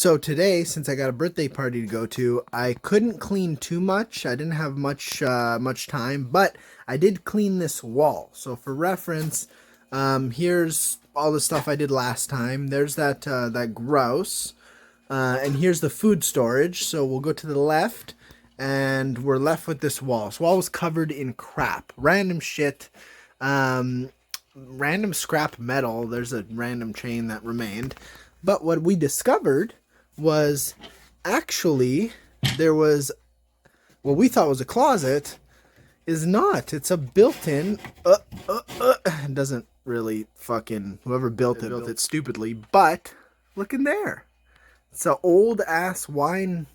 So today, since I got a birthday party to go to, I couldn't clean too much. I didn't have much time, but I did clean this wall. So for reference, here's all the stuff I did last time. There's that grouse, and here's the food storage. So we'll go to the left, and we're left with this wall. This wall was covered in crap, random shit, random scrap metal. There's a random chain that remained. But what we discovered was actually there was what we thought was a closet is not. It's a built-in. It doesn't really fucking whoever built it stupidly. But look in there. It's an old ass wine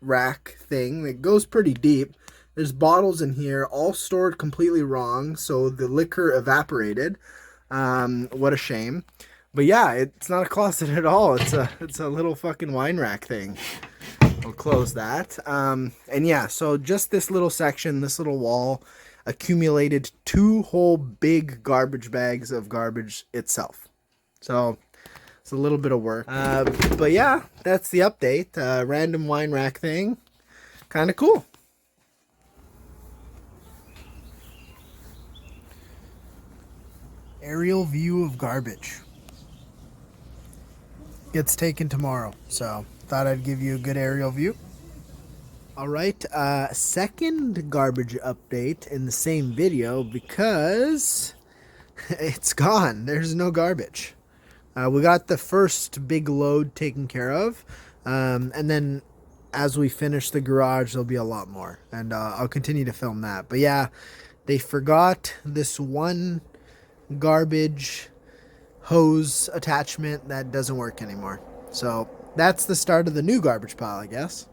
rack thing that goes pretty deep. There's bottles in here, all stored completely wrong, so the liquor evaporated. What a shame. But yeah, it's not a closet at all. It's a little fucking wine rack thing. We'll close that. And yeah, so just this little section, this little wall, accumulated 2 whole big garbage bags of garbage itself. So it's a little bit of work. But yeah, that's the update. Random wine rack thing. Kind of cool. Aerial view of garbage. Gets taken tomorrow, so thought I'd give you a good aerial view. All right, second garbage update in the same video because it's gone. There's no garbage. We got the first big load taken care of, and then as we finish the garage, there'll be a lot more, and I'll continue to film that. But yeah, they forgot this one garbage hose attachment that doesn't work anymore. So that's the start of the new garbage pile, I guess.